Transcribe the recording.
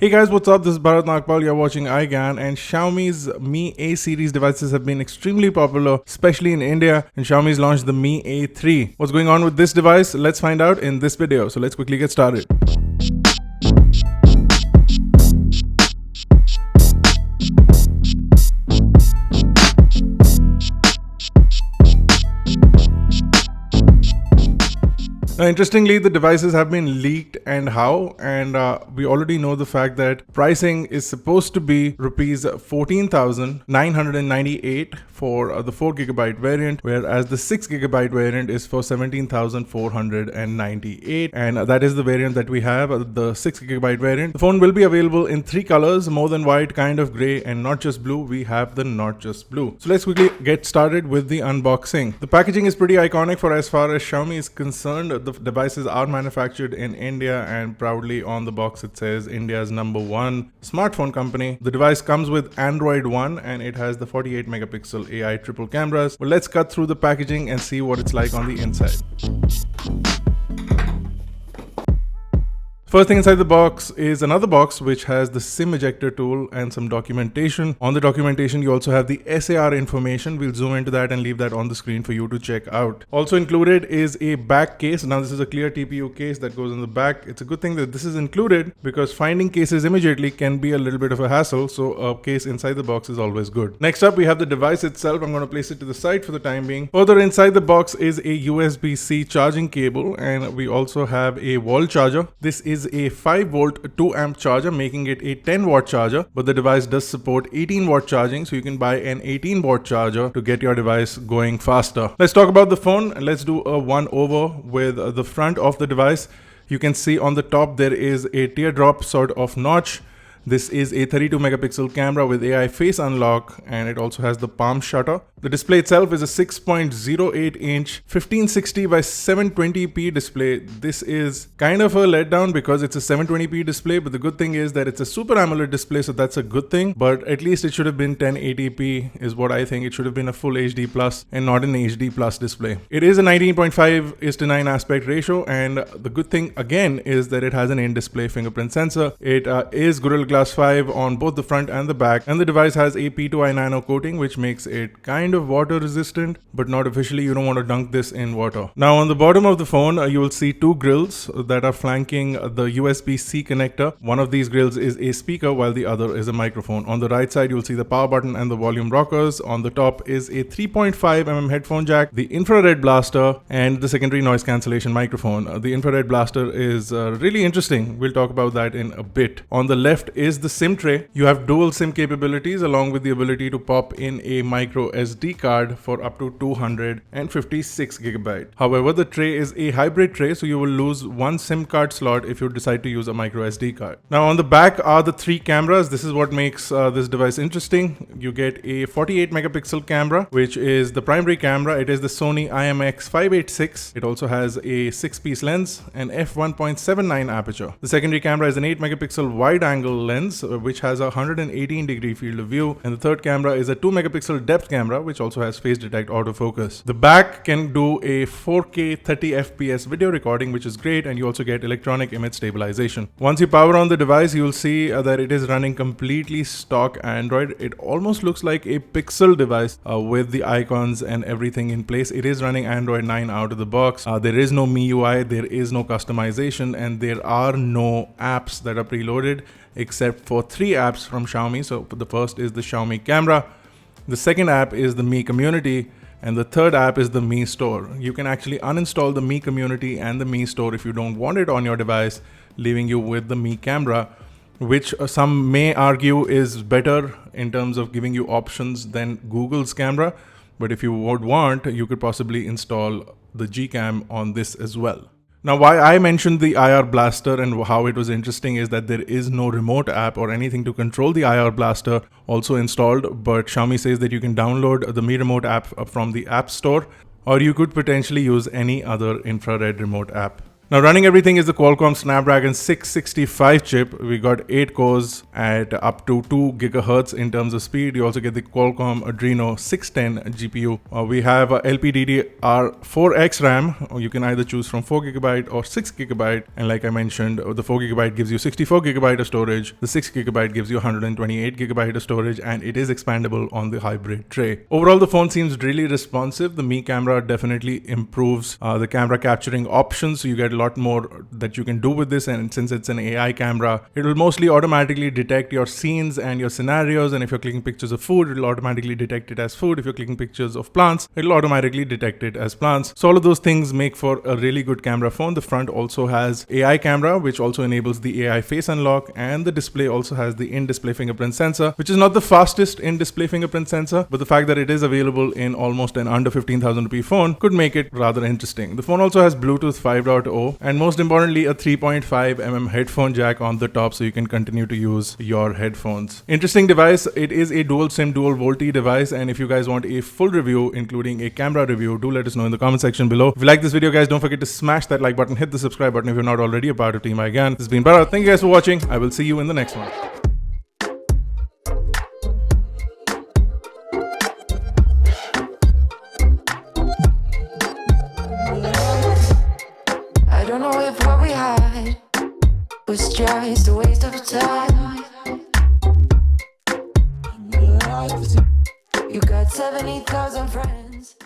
Hey guys, what's up? This is Bharat Nagpal. You're watching iGyaan, and Xiaomi's Mi A series devices have been extremely popular, especially in India, and Xiaomi's launched the Mi A3. What's going on with this device? Let's find out in this video. So let's quickly get started. Now, interestingly, the devices have been leaked and how, and we already know the fact that pricing is supposed to be rupees 14,998 for the 4GB variant, whereas the 6GB variant is for 17,498, and that is the variant that we have, the 6GB variant. The phone will be available in 3 colors, more than white, kind of gray, and not just blue. We have the not just blue. So let's quickly get started with the unboxing. The packaging is pretty iconic for as far as Xiaomi is concerned. The devices are manufactured in India, and proudly on the box it says India's #1 smartphone company. The device comes with Android One and it has the 48 megapixel AI triple cameras. Well, let's cut through the packaging and see what it's like on the inside. First thing inside the box is another box which has the SIM ejector tool and some documentation. On the documentation, you also have the SAR information. We'll zoom into that and leave that on the screen for you to check out. Also included is a back case. Now this is a clear TPU case that goes in the back. It's a good thing that this is included because finding cases immediately can be a little bit of a hassle. So a case inside the box is always good. Next up, we have the device itself. I'm going to place it to the side for the time being. Further inside the box is a USB-C charging cable, and we also have a wall charger. This is a 5 volt 2 amp charger, making it a 10 watt charger, but the device does support 18 watt charging, so you can buy an 18 watt charger to get your device going faster. Let's talk about the phone. Let's do a one over with the front of the device. You can see on the top there is a teardrop sort of notch. This is a 32 megapixel camera with AI face unlock, and it also has the palm shutter. The display itself is a 6.08 inch 1560 by 720p display. This is kind of a letdown because it's a 720p display, but the good thing is that it's a Super AMOLED display, so that's a good thing. But at least it should have been 1080p is what I think. It should have been a full HD plus and not an HD plus display. It is a 19.5:9 aspect ratio, and the good thing again is that it has an in-display fingerprint sensor. It is Gorilla Glass 5 on both the front and the back, and the device has a P2i nano coating which makes it kind of water resistant, but not officially. You don't want to dunk this in water. Now on the bottom of the phone you will see 2 grills that are flanking the USB-C connector. One of these grills is a speaker while the other is a microphone. On the right side you will see the power button and the volume rockers. On the top is a 3.5mm headphone jack, the infrared blaster, and the secondary noise cancellation microphone. The infrared blaster is really interesting. We'll talk about that in a bit. On the left is the SIM tray. You have dual SIM capabilities along with the ability to pop in a micro SD card for up to 256 GB. However, the tray is a hybrid tray, so you will lose one SIM card slot if you decide to use a micro SD card. Now on the back are the 3 cameras. This is what makes this device interesting. You get a 48 megapixel camera, which is the primary camera. It is the Sony IMX586. It also has a 6-piece lens and f1.79 aperture. The secondary camera is an 8 megapixel wide angle lens which has a 118 degree field of view, and the third camera is a 2 megapixel depth camera which also has face detect autofocus. The back can do a 4K 30 FPS video recording, which is great, and you also get electronic image stabilization. Once you power on the device, you will see that it is running completely stock Android. It almost looks like a Pixel device with the icons and everything in place. It is running Android 9 out of the box. There is no MIUI, there is no customization, and there are no apps that are preloaded except for 3 apps from Xiaomi. So the first is the Xiaomi camera, the second app is the Mi community, and the third app is the Mi store. You can actually uninstall the Mi community and the Mi store if you don't want it on your device, leaving you with the Mi camera, which some may argue is better in terms of giving you options than Google's camera. But if you would want, you could possibly install the Gcam on this as well. Now, why I mentioned the IR blaster and how it was interesting is that there is no remote app or anything to control the IR blaster also installed, but Xiaomi says that you can download the Mi Remote app from the App Store, or you could potentially use any other infrared remote app. Now running everything is the Qualcomm Snapdragon 665 chip. We got 8 cores at up to 2 gigahertz in terms of speed. You also get the Qualcomm Adreno 610 GPU. We have a LPDDR4X RAM. You can either choose from 4GB or 6GB. And like I mentioned, the 4GB gives you 64GB of storage. The 6GB gives you 128GB of storage, and it is expandable on the hybrid tray. Overall, the phone seems really responsive. The Mi camera definitely improves the camera capturing options. So you get a lot more that you can do with this, and since it's an AI camera, it will mostly automatically detect your scenes and your scenarios, and if you're clicking pictures of food, it will automatically detect it as food. If you're clicking pictures of plants, it will automatically detect it as plants. So all of those things make for a really good camera phone. The front also has AI camera, which also enables the AI face unlock, and the display also has the in-display fingerprint sensor, which is not the fastest in-display fingerprint sensor, but the fact that it is available in almost an under 15,000 rupee phone could make it rather interesting. The phone also has Bluetooth 5.0 and most importantly a 3.5mm headphone jack on the top, so you can continue to use your headphones. Interesting device. It is a dual SIM dual VoLTE device, and if you guys want a full review including a camera review, do let us know in the comment section below. If you like this video, guys, don't forget to smash that like button, hit the subscribe button if you're not already a part of Team iGyaan. This has been Bharat. Thank you guys for watching. I will see you in the next one. I don't know if what we had was just a waste of time. You got 70,000 friends.